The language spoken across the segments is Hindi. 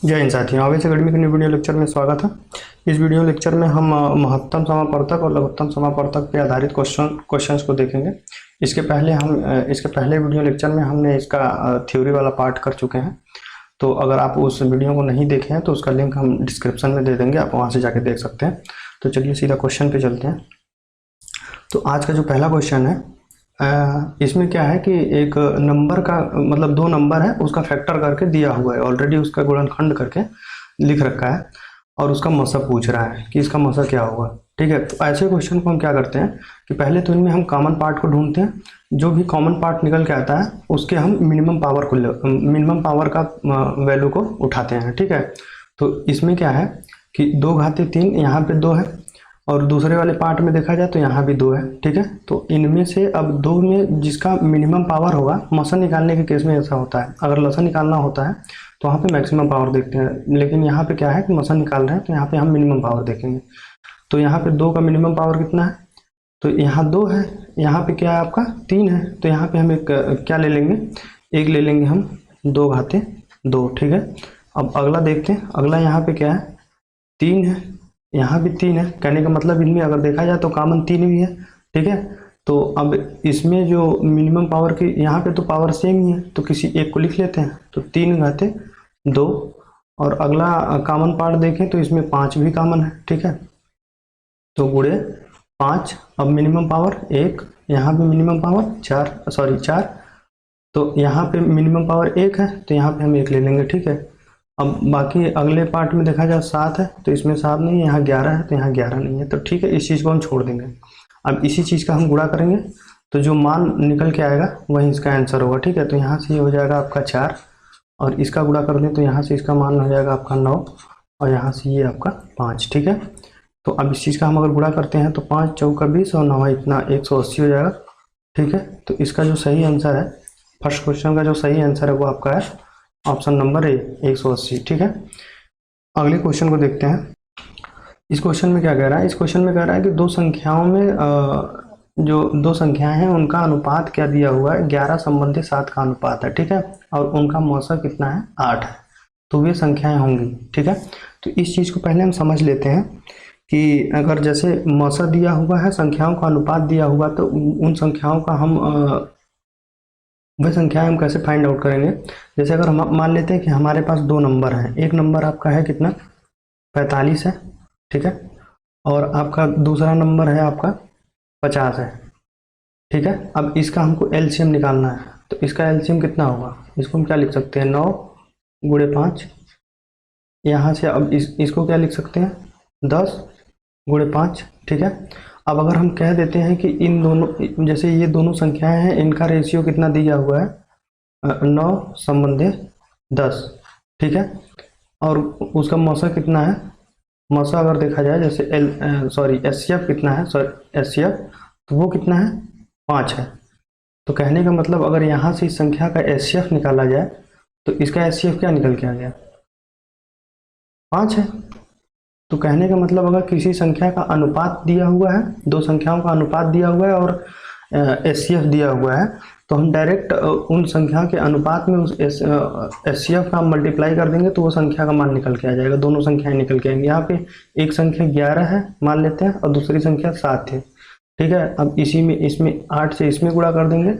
जय हिंद साथियों, आवेश अकेडमी के न्यू वीडियो लेक्चर में स्वागत है। इस वीडियो लेक्चर में हम महत्तम समापवर्तक और लघुत्तम समापवर्तक पे आधारित क्वेश्चंस को देखेंगे। इसके पहले वीडियो लेक्चर में हमने इसका थ्योरी वाला पार्ट कर चुके हैं। तो अगर आप उस वीडियो को नहीं देखे हैं तो उसका लिंक हम डिस्क्रिप्शन में दे देंगे, आप वहाँ से जाके देख सकते हैं। तो चलिए सीधा क्वेश्चन पे चलते हैं। तो आज का जो पहला क्वेश्चन है, इसमें क्या है कि एक नंबर का मतलब दो नंबर है, उसका फैक्टर करके दिया हुआ है, ऑलरेडी उसका गुणनखंड करके लिख रखा है और उसका मसा पूछ रहा है कि इसका मसा क्या होगा। ठीक है, तो ऐसे क्वेश्चन को हम क्या करते हैं कि पहले तो इनमें हम कॉमन पार्ट को ढूंढते हैं, जो भी कॉमन पार्ट निकल के आता है उसके हम मिनिमम पावर का वैल्यू को उठाते हैं। ठीक है, तो इसमें क्या है कि 2⁻3 यहाँ पे 2 है और दूसरे वाले पार्ट में देखा जाए तो यहाँ भी 2 है। ठीक है, तो इनमें से अब 2 में जिसका मिनिमम पावर होगा, मसा निकालने के केस में ऐसा होता है, अगर लसा निकालना होता है तो वहाँ पे मैक्सिमम पावर देखते हैं, लेकिन यहाँ पे क्या है कि मसा निकाल रहे हैं तो यहाँ पे हम मिनिमम पावर देखेंगे। तो यहाँ पे 2 का मिनिमम पावर कितना है, तो यहाँ 2 है, यहाँ पे क्या है आपका 3 है, तो यहाँ पे हम एक क्या ले लेंगे, एक ले लेंगे हम 2⁻2। ठीक है, अब अगला देखते हैं, अगला यहाँ पे क्या है 3 है, यहाँ भी 3 है, कहने का मतलब इनमें अगर देखा जाए तो कॉमन 3 भी है। ठीक है, तो अब इसमें जो मिनिमम पावर की यहाँ पे तो पावर सेम ही है, तो किसी एक को लिख लेते हैं, तो 3⁻2। और अगला कॉमन पार्ट देखें तो इसमें 5 भी कॉमन है। ठीक है, तो गुणे 5, अब मिनिमम पावर 1, यहाँ पे मिनिमम पावर 4, तो यहाँ पे मिनिमम पावर 1 है तो यहाँ पे हम 1 ले लेंगे। ठीक है, अब बाकी अगले पार्ट में देखा जाए 7 है तो इसमें 7 नहीं है, यहाँ 11 है तो यहाँ 11 नहीं है, तो ठीक है, इस चीज़ को हम छोड़ देंगे। अब इसी चीज़ का हम गुणा करेंगे तो जो मान निकल के आएगा वही इसका आंसर होगा। ठीक है, तो यहाँ से ये हो जाएगा आपका 4 और इसका गुणा कर दें तो यहाँ से इसका मान हो जाएगा आपका 9 और यहाँ से ये आपका 5। ठीक है, तो अब इस चीज़ का हम अगर गुणा करते हैं तो 5 चौका 20 और 9 इतना 180 हो जाएगा। ठीक है, तो इसका जो सही आंसर है, फर्स्ट क्वेश्चन का जो सही आंसर है वो आपका है ऑप्शन नंबर ए, 180। ठीक है, अगले क्वेश्चन को देखते हैं। इस क्वेश्चन में क्या कह रहा है, इस क्वेश्चन में कह रहा है कि दो संख्याओं में जो दो संख्याएं हैं उनका अनुपात क्या दिया हुआ है, 11 संबंधी 7 का अनुपात है। ठीक है, और उनका मौसा कितना है, 8 है, तो वे संख्याएं होंगी। ठीक है, तो इस चीज़ को पहले हम समझ लेते हैं कि अगर जैसे मौसा दिया हुआ है, संख्याओं का अनुपात दिया हुआ, तो उन संख्याओं का हम वह संख्याएं हम कैसे फाइंड आउट करेंगे। जैसे अगर हम मान लेते हैं कि हमारे पास 2 नंबर हैं, एक नंबर आपका है कितना 45 है। ठीक है, और आपका दूसरा नंबर है आपका 50 है। ठीक है, अब इसका हमको एलसीएम निकालना है, तो इसका एलसीएम कितना होगा, इसको हम क्या लिख सकते हैं 9 × 5, यहाँ से अब इसको क्या लिख सकते हैं 10 × 5। ठीक है, अब अगर हम कह देते हैं कि इन दोनों, जैसे ये दोनों संख्याएं हैं, इनका रेशियो कितना दिया हुआ है 9 संबंधी 10। ठीक है, और उसका मौसा कितना है, मौसा अगर देखा जाए जैसे एचसीएफ कितना है, एचसीएफ तो वो कितना है 5 है। तो कहने का मतलब अगर यहाँ से इस संख्या का एचसीएफ निकाला जाए तो इसका एचसीएफ क्या निकल के आ गया 5 है। तो कहने का मतलब अगर किसी संख्या का अनुपात दिया हुआ है, दो संख्याओं का अनुपात दिया हुआ है और एचसीएफ दिया हुआ है, तो हम डायरेक्ट उन संख्या के अनुपात में उस एचसीएफ का मल्टीप्लाई कर देंगे तो वो संख्या का मान निकल के आ जाएगा, दोनों संख्याएं निकल के आएंगी। यहाँ पे एक संख्या 11 है मान लेते हैं और दूसरी संख्या 7 है। ठीक है, अब इसी में इसमें 8 से इसमें गुणा कर देंगे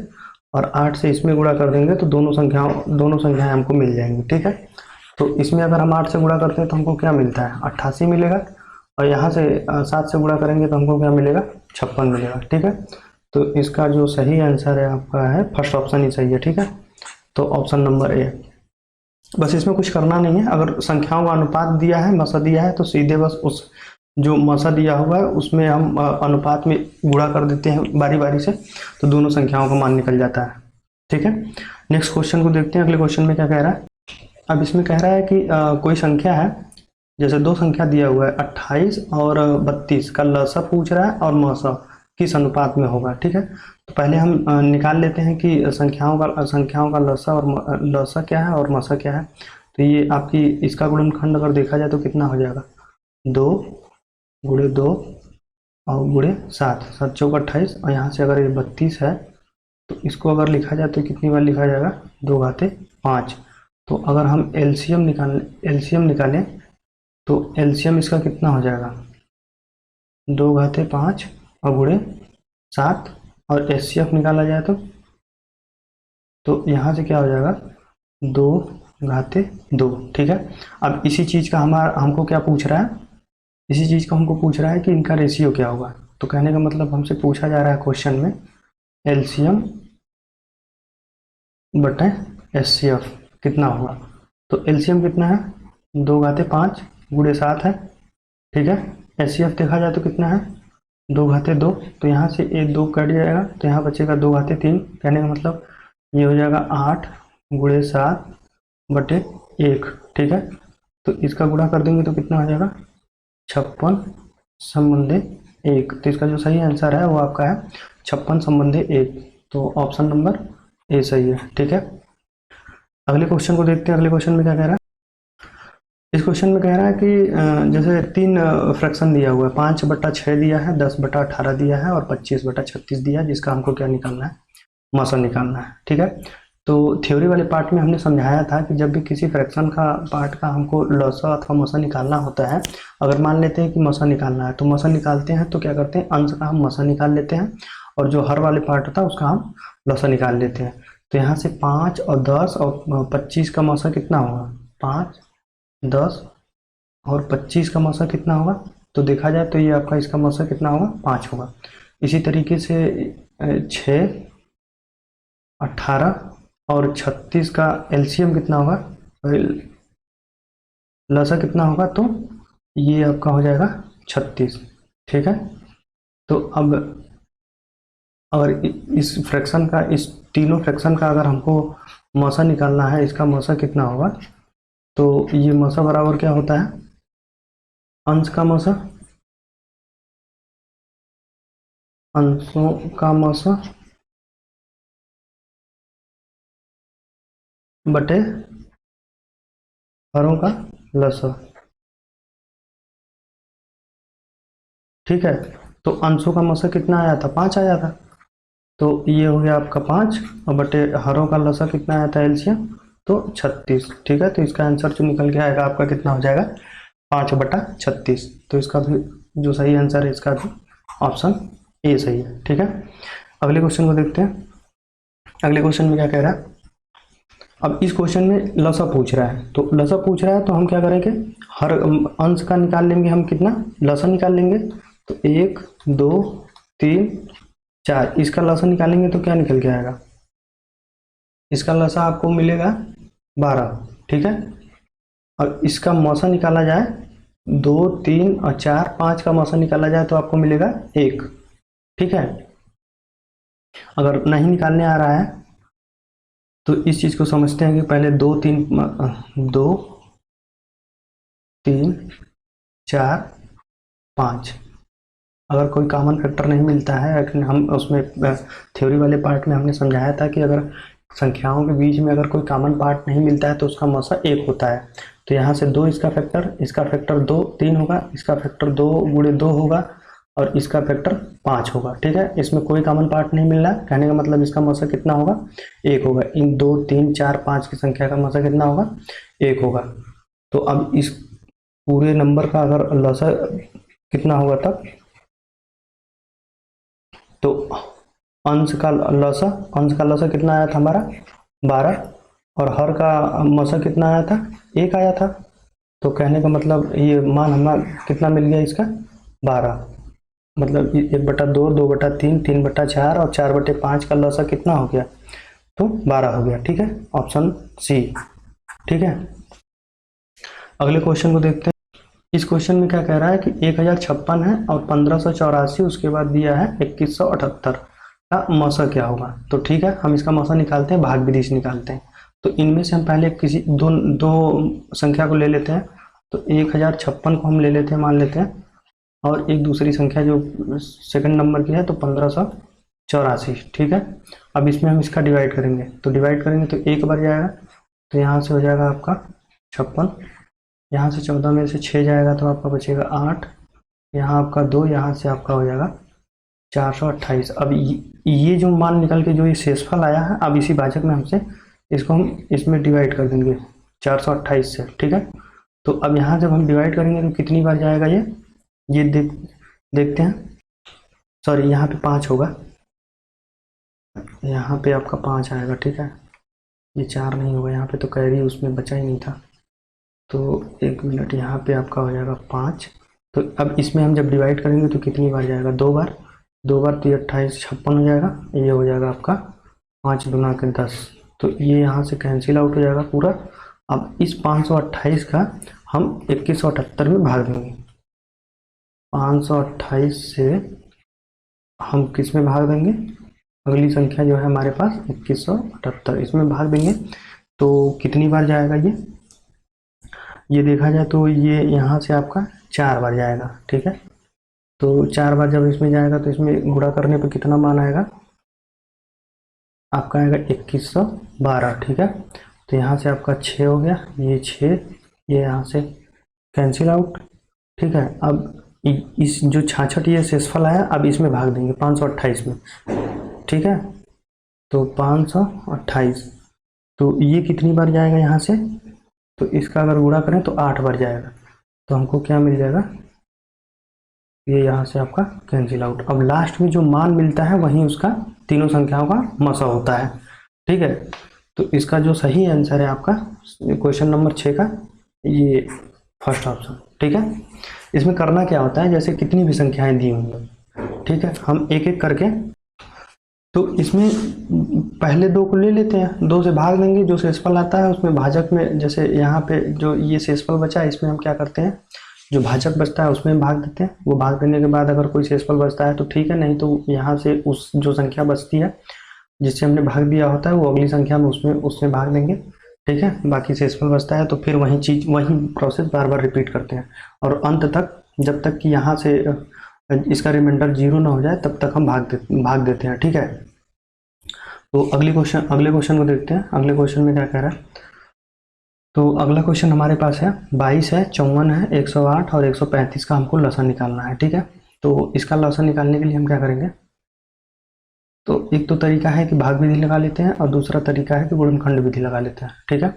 और 8 से इसमें गुणा कर देंगे तो दोनों संख्याएं हमको मिल जाएंगी। ठीक है, तो इसमें अगर हम 8 से गुणा करते हैं तो हमको क्या मिलता है 88 मिलेगा, और यहाँ से 7 से गुणा करेंगे तो हमको क्या मिलेगा 56 मिलेगा। ठीक है, तो इसका जो सही आंसर है आपका है फर्स्ट ऑप्शन ही सही है। ठीक है, तो ऑप्शन नंबर ए, बस इसमें कुछ करना नहीं है, अगर संख्याओं का अनुपात दिया है, मसा दिया है, तो सीधे बस उस जो मसा दिया हुआ है उसमें हम अनुपात में गुणा कर देते हैं बारी बारी से, तो दोनों संख्याओं का मान निकल जाता है। ठीक है, नेक्स्ट क्वेश्चन को देखते हैं। अगले क्वेश्चन में क्या कह रहा है, अब इसमें कह रहा है कि कोई संख्या है, जैसे दो संख्या दिया हुआ है 28 और 32 का लसा पूछ रहा है और मौसा किस अनुपात में होगा। ठीक है, तो पहले हम निकाल लेते हैं कि संख्याओं का लसा क्या है और मौसा क्या है। तो ये आपकी इसका गुणनखंड अगर देखा जाए तो कितना हो जाएगा 2 × 2 और गुणे 7, 7 चौका 28, और यहाँ से अगर ये 32 है तो इसको अगर लिखा जाए तो कितनी बार लिखा जाएगा 2⁻5। तो अगर हम एलसीएम निकालें तो एलसीएम इसका कितना हो जाएगा, 2 घाते 5 और गुणे 7, और एचसीएफ निकाला जाए तो यहाँ से क्या हो जाएगा, 2 घाते 2। ठीक है। अब इसी चीज़ का हमको क्या पूछ रहा है, इसी चीज़ का हमको पूछ रहा है कि इनका रेशियो क्या होगा। तो कहने का मतलब हमसे पूछा जा रहा है क्वेश्चन में एलसीएम बटे एचसीएफ कितना होगा। तो एलसीएम कितना है, 2 घाते 5 गुणे 7 है। ठीक है। एचसीएफ देखा जाए तो कितना है, 2 घाते 2। तो यहाँ से ये 2 कट जाएगा तो यहाँ बचेगा 2 घाते 3। कहने का मतलब ये हो जाएगा 8 गुणे 7 बटे 1। ठीक है। तो इसका गुणा कर देंगे तो कितना हो जाएगा, 56 संबंधे 1। तो इसका जो सही आंसर है वो आपका है 56 संबंधे 1। तो ऑप्शन नंबर ए सही है। ठीक है। अगले क्वेश्चन को देखते हैं। अगले क्वेश्चन में क्या कह रहा है, इस क्वेश्चन में कह रहा है कि जैसे 3 फ्रैक्शन दिया हुआ है, 5/6 दिया है, 10/18 दिया है और 25/36 दिया है, जिसका हमको क्या निकालना है, मौसा निकालना है। ठीक है। तो थ्योरी वाले पार्ट में हमने समझाया था कि जब भी किसी फ्रैक्शन का पार्ट का हमको लौसा अथवा मौसा निकालना होता है, अगर मान लेते हैं कि मौसा निकालना है तो मौसा निकालते हैं तो क्या करते हैं, अंश का हम मौसा निकाल लेते हैं और जो हर वाले पार्ट होता है उसका हम लौसा निकाल लेते हैं। तो यहाँ से 5 और 10 और 25 का मौसा कितना होगा, 5, 10 और 25 का मौसा कितना होगा। तो देखा जाए तो ये आपका इसका मौसा कितना होगा, 5 होगा। इसी तरीके से 6, 18 और 36 का एलसीएम कितना होगा, लसा कितना होगा, तो ये आपका हो जाएगा 36। ठीक है। तो अब अगर इस फ्रैक्शन का, इस तीनों फ्रैक्शन का अगर हमको मौसा निकालना है, इसका मौसा कितना होगा, तो ये मौसा बराबर क्या होता है, अंश का मौसा, अंशों का मौसा बटे हरों का लसा। ठीक है। तो अंशों का मौसा कितना आया था, 5 आया था। तो ये हो गया आपका 5 और बटे हरों का लसा कितना आया था एलसीएम, तो 36। ठीक है। तो इसका आंसर जो निकल के आएगा आपका कितना हो जाएगा, 5/36। तो इसका भी जो सही आंसर है इसका भी ऑप्शन ए सही है। ठीक है। अगले क्वेश्चन को देखते हैं। अगले क्वेश्चन में क्या कह रहा है, अब इस क्वेश्चन में लसा पूछ रहा है, तो लसा पूछ रहा है तो हम क्या करेंगे, हर अंश का निकाल लेंगे हम, कितना लसा निकाल लेंगे। तो 1, 2, 3, 4 इसका लसा निकालेंगे तो क्या निकल के आएगा, इसका लसा आपको मिलेगा 12। ठीक है। और इसका मौसा निकाला जाए, 2, 3 और 4, 5 का मौसा निकाला जाए तो आपको मिलेगा 1। ठीक है। अगर नहीं निकालने आ रहा है तो इस चीज को समझते हैं कि पहले 2, 3, 4, 5 अगर कोई कॉमन फैक्टर नहीं मिलता है, लेकिन हम उसमें थ्योरी वाले पार्ट में हमने समझाया था कि अगर संख्याओं के बीच में अगर कोई कॉमन पार्ट नहीं मिलता है तो उसका मौसा 1 होता है। तो यहाँ से 2 इसका फैक्टर 2 3 होगा, इसका फैक्टर 2 गुणे 2 होगा और इसका फैक्टर 5 होगा। ठीक है। इसमें कोई कॉमन पार्ट नहीं मिल रहा है, कहने का मतलब इसका मौसा कितना होगा, 1 होगा। इन 2, 3, 4, 5 की संख्या का मौसा कितना होगा, 1 होगा। तो अब इस पूरे नंबर का अगर लसा कितना होगा तब, तो अंश का लसा कितना आया था हमारा, 12, और हर का मौसा कितना आया था, 1 आया था। तो कहने का मतलब ये मान हमारा कितना मिल गया, इसका 12। मतलब 1/2, 2/3, 3/4 और 4/5 का लसा कितना हो गया, तो 12 हो गया। ठीक है। Option C. ठीक है। अगले क्वेश्चन को देखते हैं। इस क्वेश्चन में क्या कह रहा है कि 1056 है और 1584 उसके बाद दिया है 2178 का मौसा क्या होगा। तो ठीक है, हम इसका मौसा निकालते हैं, भाग विधि से निकालते हैं। तो इनमें से हम पहले किसी दो संख्या को ले लेते हैं। तो 1056 को हम ले लेते हैं, मान लेते हैं, और एक दूसरी संख्या जो सेकंड नंबर की है तो 1584। ठीक है। अब इसमें हम इसका डिवाइड करेंगे, तो डिवाइड करेंगे तो 1 बार जाएगा, तो यहाँ से हो जाएगा आपका 56, यहाँ से 14 में से 6 जाएगा तो आपका बचेगा 8, यहाँ आपका 2, यहाँ से आपका हो जाएगा 428। अब ये जो मान निकल के जो ये शेषफल आया है, अब इसी भाजक में हमसे इसको हम इसमें डिवाइड कर देंगे, 428 से, ठीक है। तो अब यहाँ जब हम डिवाइड करेंगे तो कितनी बार जाएगा ये देखते हैं। सॉरी, यहाँ पे 5 होगा, यहाँ पे आपका 5 आएगा, ठीक है। ये 4 नहीं होगा, यहाँ पे तो कैरी उसमें बचा ही नहीं था। तो 1 मिनट, यहाँ पे आपका हो जाएगा 5। तो अब इसमें हम जब डिवाइड करेंगे तो कितनी बार जाएगा, 2 बार। 2 बार तो ये 28 56 हो जाएगा, ये हो जाएगा आपका 5 दूना के 10। तो ये यहाँ से कैंसिल आउट हो जाएगा पूरा। अब इस 528 का हम 2178 में भाग देंगे। 528 से हम किस में भाग देंगे, अगली संख्या जो है हमारे पास 2178, इसमें भाग देंगे। तो कितनी बार जाएगा ये देखा जाए तो ये यहाँ से आपका 4 बार जाएगा, ठीक है। तो 4 बार जब इसमें जाएगा तो इसमें गुणा करने पे कितना मान आएगा, आपका आएगा 2112, ठीक है। तो यहाँ से आपका 6 हो गया, ये 6, ये यहाँ से कैंसिल आउट, ठीक है। अब इस जो 66 ये शेषफल आया, अब इसमें भाग देंगे 528 में, ठीक है। तो 528, तो ये कितनी बार जाएगा यहाँ से, तो इसका अगर गुणा करें तो 8 बार जाएगा। तो हमको क्या मिल जाएगा, ये यहाँ से आपका कैंसिल आउट। अब लास्ट में जो मान मिलता है वही उसका तीनों संख्याओं का मसा होता है, ठीक है। तो इसका जो सही आंसर है आपका क्वेश्चन नंबर 6 का ये फर्स्ट ऑप्शन, ठीक है। इसमें करना क्या होता है, जैसे कितनी भी संख्याएं दी होंगी, ठीक है, हम एक एक करके, तो इसमें पहले 2 को ले लेते हैं, 2 से भाग देंगे, जो शेषफल आता है उसमें भाजक में, जैसे यहाँ पे जो ये शेषफल बचा है इसमें हम क्या करते हैं, जो भाजक बचता है उसमें भाग देते हैं। वो भाग देने के बाद अगर कोई शेषफल बचता है तो ठीक है, नहीं तो यहाँ से उस जो संख्या बचती है जिससे हमने भाग दिया होता है वो अगली संख्या में उसमें भाग देंगे, ठीक है। बाकी शेषफल बचता है तो फिर वही प्रोसेस बार बार रिपीट करते हैं, और अंत तक जब तक कि यहाँ से इसका रिमाइंडर 0 ना हो जाए तब तक हम भाग देते हैं, ठीक है। तो अगले क्वेश्चन को देखते हैं। अगले क्वेश्चन में क्या कह रहा है, तो अगला क्वेश्चन हमारे पास है 22 है, 54 है, 108 और 135 का हमको लसन निकालना है, ठीक है। तो इसका लसन निकालने के लिए हम क्या करेंगे, तो एक तो तरीका है कि भाग विधि लगा लेते हैं और दूसरा तरीका है कि गुणनखंड विधि लगा लेते हैं, ठीक है।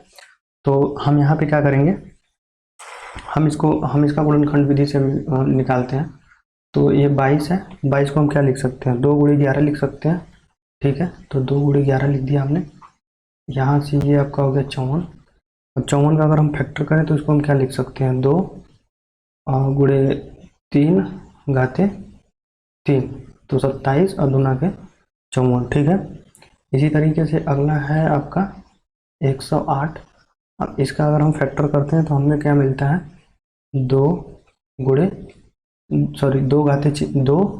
तो हम यहाँ पे क्या करेंगे, हम इसका गुणनखंड विधि से निकालते हैं। तो ये 22 है, 22 को हम क्या लिख सकते हैं, 2 गुणे 11 लिख सकते हैं, ठीक है। तो 2 गुणे 11 लिख दिया हमने। यहाँ से ये आपका हो गया 54। अब 54 का अगर हम फैक्टर करें तो इसको हम क्या लिख सकते हैं, 2 गुणे 3 घाते 3, तो 27 और दूना के 54, ठीक है। इसी तरीके से अगला है आपका 108। अब इसका अगर हम फैक्टर करते हैं तो हमें क्या मिलता है, 2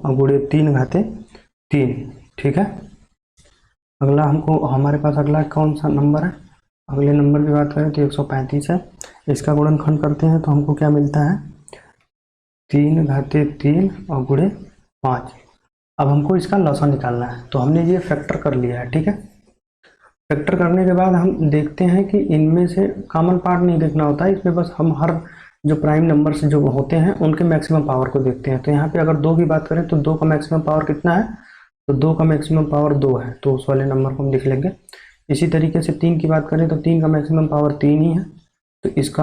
और गुणे 3 घाते 3, ठीक है। अगला हमारे पास अगला कौन सा नंबर है, अगले नंबर की बात करें तो 135 है। इसका गुणनखंड करते हैं तो हमको क्या मिलता है, 3 घाते 3 और गुणे 5। अब हमको इसका लसन निकालना है, तो हमने ये फैक्टर कर लिया है, ठीक है। फैक्टर करने के बाद हम देखते हैं कि इनमें से कॉमन पार्ट नहीं देखना होता है, इसमें बस हम हर जो प्राइम नंबर्स जो होते हैं उनके मैक्सिमम पावर को देखते हैं। तो यहाँ पे अगर 2 की बात करें तो 2 का मैक्सिमम पावर कितना है, तो 2 का मैक्सिमम पावर 2 है, तो उस वाले नंबर को हम लिख लेंगे। इसी तरीके से 3 की बात करें तो 3 का मैक्सिमम पावर 3 ही है, तो इसको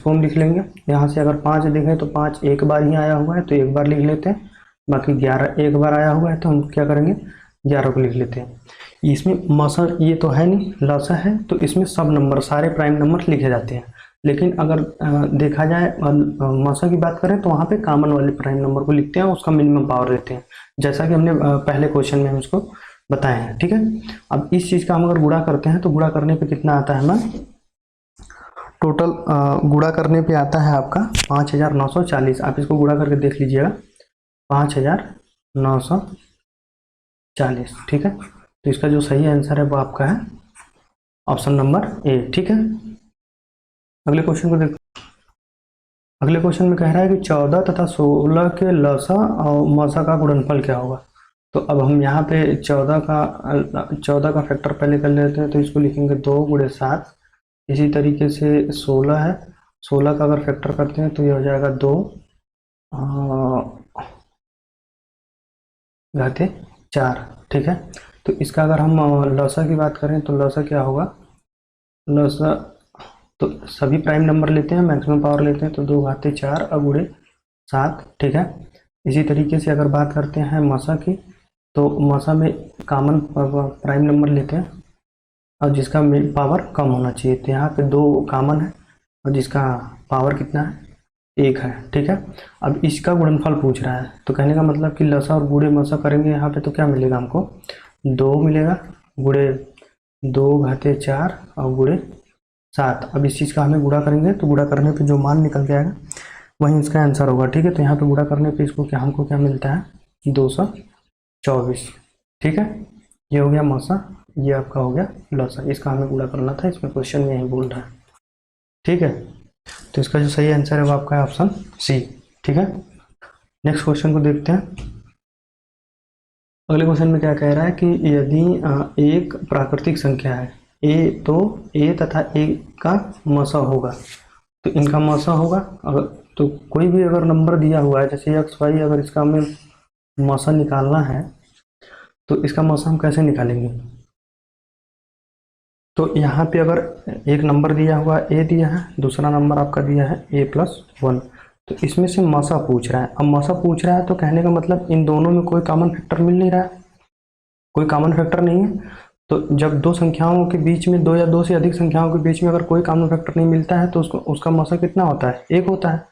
हम लिख लेंगे। यहाँ से अगर 5 देखें तो 5 एक बार ही आया हुआ है तो एक बार लिख लेते हैं, बाकी 11 एक बार आया हुआ है तो हम क्या करेंगे, 11 को लिख लेते हैं। इसमें मसा ये तो है नहीं, लसा है, तो इसमें सब नंबर सारे प्राइम नंबर लिखे जाते हैं। लेकिन अगर देखा जाए मसा की बात करें तो वहाँ पे कॉमन वाले प्राइम नंबर को लिखते हैं, उसका मिनिमम पावर देते हैं, जैसा कि हमने पहले क्वेश्चन में हम इसको बताए हैं, ठीक है। अब इस चीज़ का हम अगर गुणा करते हैं तो गुणा करने पे कितना आता है हमारा, टोटल गुणा करने पे आता है आपका 5940। आप इसको गुणा करके देख लीजिएगा, 5940, ठीक है। तो इसका जो सही आंसर है वो आपका है ऑप्शन नंबर ए, ठीक है। अगले क्वेश्चन को देखो। अगले क्वेश्चन में कह रहा है कि 14 तथा 16 के लसा और मसा का गुणनफल क्या होगा। तो अब हम यहाँ पे 14 का फैक्टर पहले कर लेते हैं, तो इसको लिखेंगे 2 गुणे 7। इसी तरीके से 16 है, 16 का अगर फैक्टर करते हैं तो ये हो जाएगा 2 घाते 4, ठीक है। तो इसका अगर हम लसा की बात करें तो लसा क्या होगा, लसा तो सभी प्राइम नंबर लेते हैं, मैक्सिमम पावर लेते हैं, तो 2 घाते 4 और गुणे 7, ठीक है। इसी तरीके से अगर बात करते हैं मसा की, तो मसा में कॉमन प्राइम नंबर लेते हैं और जिसका पावर कम होना चाहिए, तो यहाँ पे 2 कॉमन है और जिसका पावर कितना है, 1 है, ठीक है। अब इसका गुणनफल पूछ रहा है, तो कहने का मतलब कि लसा और गुणे मसा करेंगे यहाँ पे, तो क्या मिलेगा हमको, 2 मिलेगा गुणे 2 घाते 4 और गुणे 7। अब इस चीज़ का हमें गुणा करेंगे, तो गुणा करने पे जो मान निकल के आएगा वही इसका आंसर होगा, ठीक है। तो यहाँ पे गुणा करने पे इसको क्या, हमको क्या मिलता है, 224, ठीक है। ये हो गया मसा, ये आपका हो गया लसा, इसका हमें गुणा करना था, इसमें क्वेश्चन में यही बोल रहा है, ठीक है। तो इसका जो सही आंसर है वो आपका है ऑप्शन सी, ठीक है। नेक्स्ट क्वेश्चन को देखते हैं। अगले क्वेश्चन में क्या कह रहा है कि यदि एक प्राकृतिक संख्या है ए, तो ए तथा ए का मसा होगा, तो इनका मसा होगा। अगर तो कोई भी अगर नंबर दिया हुआ है, जैसे एक्स वाई, अगर इसका हमें मसा निकालना है तो इसका मसा हम कैसे निकालेंगे। तो यहाँ पे अगर एक नंबर दिया हुआ ए दिया है, दूसरा नंबर आपका दिया है a+1, तो इसमें से मसा पूछ रहा है। अब मसा पूछ रहा है तो कहने का मतलब इन दोनों में कोई कॉमन फैक्टर मिल नहीं रहा है, कोई कॉमन फैक्टर नहीं है। तो जब दो संख्याओं के बीच में, दो या दो से अधिक संख्याओं के बीच में अगर कोई कॉमन फैक्टर नहीं मिलता है तो उसका मसा कितना होता है, 1 होता है।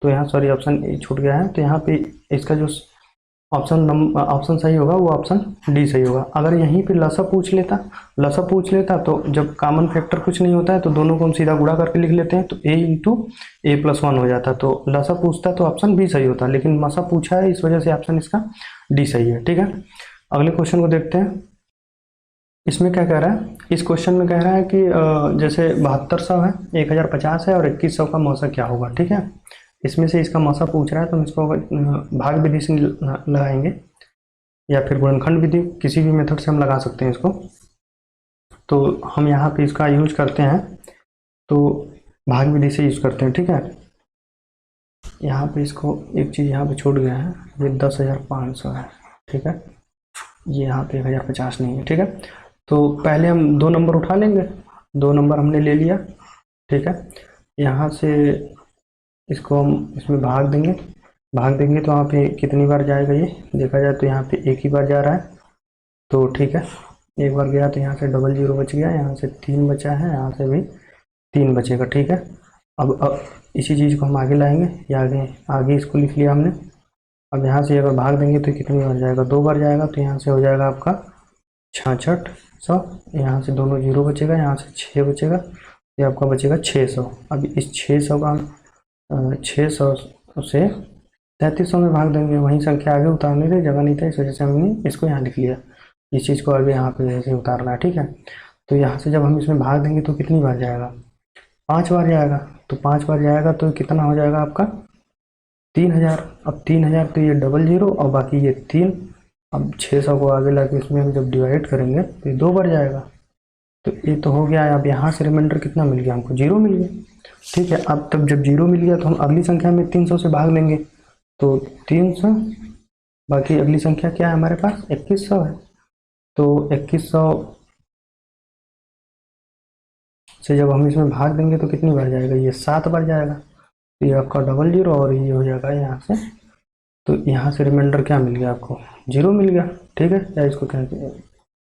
तो यहाँ सॉरी ऑप्शन ए छूट गया है, तो यहाँ पे इसका जो ऑप्शन सही होगा वो ऑप्शन डी सही होगा। अगर यहीं पे लसा पूछ लेता तो जब कॉमन फैक्टर कुछ नहीं होता है तो दोनों को हम सीधा गुणा करके लिख लेते हैं, तो a × a+1 हो जाता। तो लसा पूछता तो ऑप्शन बी सही होता, लेकिन मसा पूछा है, इस वजह से ऑप्शन इसका डी सही है, ठीक है। अगले क्वेश्चन को देखते हैं। इसमें क्या कह रहा है, इस क्वेश्चन में कह रहा है कि जैसे 7200 है, 1050 है और 2100 का मौसा क्या होगा, ठीक है। इसमें से इसका मौसा पूछ रहा है, तो हम इसको भाग विधि से लगाएंगे या फिर गुणनखंड विधि, किसी भी मेथड से हम लगा सकते हैं इसको। तो हम यहाँ पे इसका यूज करते हैं, तो भाग विधि से यूज करते हैं, ठीक है। यहाँ पे इसको एक चीज़ यहाँ पे छूट गया है, ये 10,500 है, ठीक है। ये यहाँ पे 1050 नहीं है, ठीक है। तो पहले हम 2 नंबर उठा लेंगे, 2 नंबर हमने ले लिया, ठीक है। यहाँ से इसको हम इसमें भाग देंगे तो यहाँ पे कितनी बार जाएगा, ये देखा जाए तो यहाँ पे एक ही बार जा रहा है, तो ठीक है। एक बार गया तो यहाँ से डबल 0 बच गया, यहाँ से 3 बचा है, यहाँ से भी 3 बचेगा, ठीक है। अब इसी चीज़ को हम आगे लाएंगे, या आगे इसको लिख लिया हमने। अब यहाँ से अगर भाग देंगे तो कितनी बार जाएगा, 2 बार जाएगा, तो यहाँ से हो जाएगा आपका 6600, यहाँ से दोनों 0 बचेगा, यहाँ से 6 बचेगा, ये आपका बचेगा 600। अब इस 600 का 600 से 3300 में भाग देंगे, वहीं संख्या आगे उतारने की जगह नहीं था, इस वजह से हमने इसको यहाँ लिख लिया। इस चीज़ को आगे यहाँ पे ऐसे उतारना है, ठीक है। तो यहाँ से जब हम इसमें भाग देंगे तो कितनी बार जाएगा, 5 बार जाएगा। तो 5 बार जाएगा तो कितना हो जाएगा आपका 3000। अब 3000 तो ये डबल 0 और बाकी ये 3। अब 600 को आगे लाके इसमें हम जब डिवाइड करेंगे तो ये 2 बार जाएगा, तो ये तो हो गया। अब यहाँ से रिमाइंडर कितना मिल गया हमको, 0 मिल गया, ठीक है। अब तब जब 0 मिल गया तो हम अगली संख्या में 300 से भाग लेंगे, तो 300, बाकी अगली संख्या क्या है हमारे पास, 2100 है। तो 2100 से जब हम इसमें भाग देंगे तो कितनी बार जाएगा, ये 7 बार जाएगा। तो ये आपका डबल 0 और ये हो जाएगा यहाँ से, तो यहाँ से रिमाइंडर क्या मिल गया आपको, 0 मिल गया, ठीक है। या इसको क्या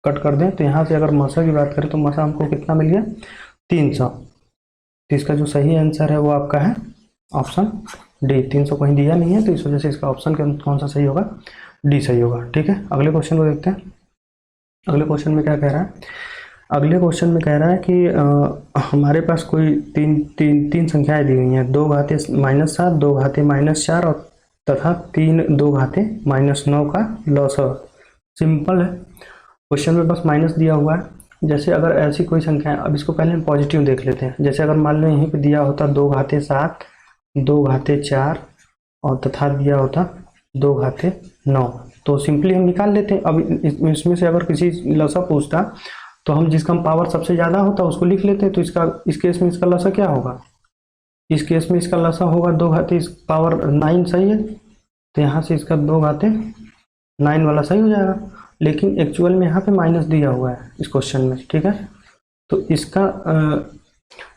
कट कर दें, तो यहाँ से अगर मसा की बात करें तो मसा हमको कितना मिल गया, 300। तो इसका जो सही आंसर है वो आपका है ऑप्शन डी। 300 कहीं दिया नहीं है, तो इस वजह से इसका ऑप्शन कौन सा सही होगा, डी सही होगा, ठीक है। अगले क्वेश्चन को देखते हैं। अगले क्वेश्चन में क्या कह रहा है, अगले क्वेश्चन में कह रहा है कि हमारे पास कोई तीन संख्याएं दी हुई हैं, 2 घाते -7, 2 घाते -4 और तथा 2 घाते -9 का लॉसा। सिंपल है, क्वेश्चन में बस माइनस दिया हुआ है। जैसे अगर ऐसी कोई संख्या है, अब इसको पहले हम पॉजिटिव देख लेते हैं। जैसे अगर मान लो यहीं पे दिया होता 2 घाते 7, 2 घाते 4 और तथा दिया होता 2 घाते 9, तो सिंपली हम निकाल लेते। अब इसमें से अगर किसी लसा पूछता तो हम जिसका पावर सबसे ज़्यादा होता उसको लिख लेते। तो इस केस में इसका लसा क्या होगा, इस केस में इसका लसा होगा 2 घाते पावर 9, सही है। तो यहाँ से इसका 2 घाते 9 वाला सही हो जाएगा, लेकिन एक्चुअल में यहाँ पे माइनस दिया हुआ है इस क्वेश्चन में, ठीक है। तो इसका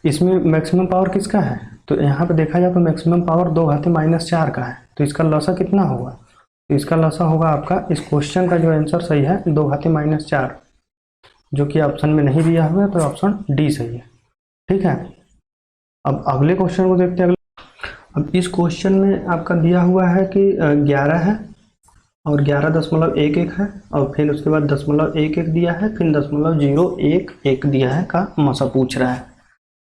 इसमें मैक्सिमम पावर किसका है, तो यहाँ पे देखा जाए तो मैक्सिमम पावर 2⁻⁻⁴ का है, तो इसका लसा कितना होगा, तो इसका लसा होगा आपका, इस क्वेश्चन का जो आंसर सही है 2⁻⁻⁴, जो कि ऑप्शन में नहीं दिया हुआ है, तो ऑप्शन डी सही है। ठीक है, अब अगले क्वेश्चन को देखते हैं। अब इस क्वेश्चन में आपका दिया हुआ है कि 11 है और 11.11 है, और फिर उसके बाद 0.11 दिया है, फिर 0.011 दिया है का मसा पूछ रहा है।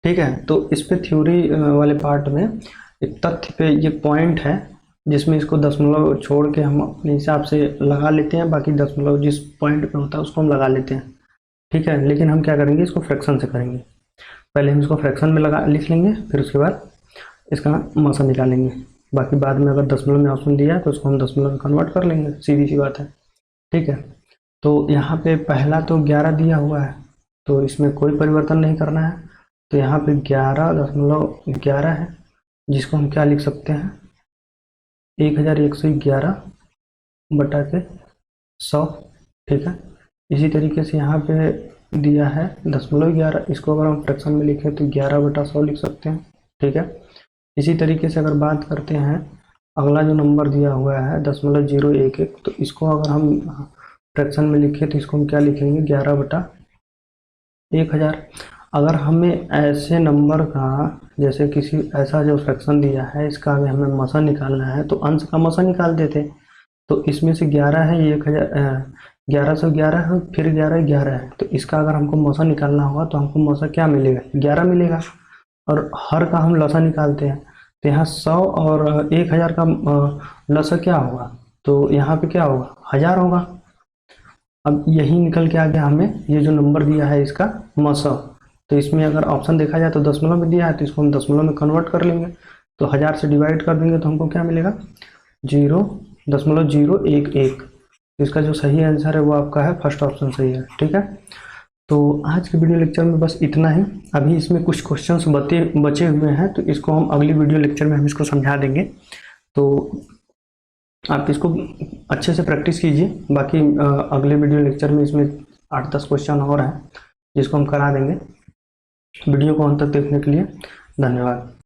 ठीक है, तो इस पे थ्योरी वाले पार्ट में एक तथ्य पे ये पॉइंट है जिसमें इसको दशमलव छोड़ के हम अपने हिसाब से लगा लेते हैं, बाकी दशमलव जिस पॉइंट पे होता है उसको हम लगा लेते हैं। ठीक है, लेकिन हम क्या करेंगे, इसको फ्रैक्शन से करेंगे। पहले हम इसको फ्रैक्शन में लिख लेंगे, फिर उसके बाद इसका मसा निकालेंगे। बाकी बाद में अगर दशमलव में ऑप्शन दिया है तो उसको हम दशमलव में कन्वर्ट कर लेंगे, सीधी सी बात है। ठीक है, तो यहाँ पे पहला तो 11 दिया हुआ है, तो इसमें कोई परिवर्तन नहीं करना है, तो यहाँ पे 11.11 है, जिसको हम क्या लिख सकते हैं, 1111 बटा के 100। ठीक है, इसी तरीके से यहाँ पे दिया है 0.11, इसको अगर हम फ्रैक्शन में लिखें तो 11/100 लिख सकते हैं। ठीक है, इसी तरीके से अगर बात करते हैं, अगला जो नंबर दिया हुआ है 0.011, तो इसको अगर हम फ्रैक्शन में लिखें तो इसको हम क्या लिखेंगे, 11/1000। अगर हमें ऐसे नंबर का, जैसे किसी ऐसा जो फ्रैक्शन दिया है, इसका अगर हमें मसा निकालना है तो अंश का मसा निकाल देते। तो इसमें से 11 है, 1111 है, फिर 11 है, तो इसका अगर हमको मसा निकालना होगा तो हमको मसा क्या मिलेगा, 11 मिलेगा, और हर का हम लसा निकालते हैं, तो यहाँ 100 और 1000 का लसा क्या होगा, तो यहाँ पे क्या होगा, 1000 होगा। अब यही निकल के आ गया हमें ये जो नंबर दिया है इसका मसा। तो इसमें अगर ऑप्शन देखा जाए तो दशमलव में दिया है, तो इसको हम दशमलव में कन्वर्ट कर लेंगे, तो 1000 से डिवाइड कर देंगे तो हमको क्या मिलेगा, 0.011। इसका जो सही आंसर है वो आपका है फर्स्ट ऑप्शन सही है। ठीक है, तो आज के वीडियो लेक्चर में बस इतना ही। अभी इसमें कुछ क्वेश्चंस बचे हुए हैं, तो इसको हम अगली वीडियो लेक्चर में हम इसको समझा देंगे, तो आप इसको अच्छे से प्रैक्टिस कीजिए। बाकी अगले वीडियो लेक्चर में इसमें 8-10 क्वेश्चन और हैं जिसको हम करा देंगे। वीडियो को अंत तक देखने के लिए धन्यवाद।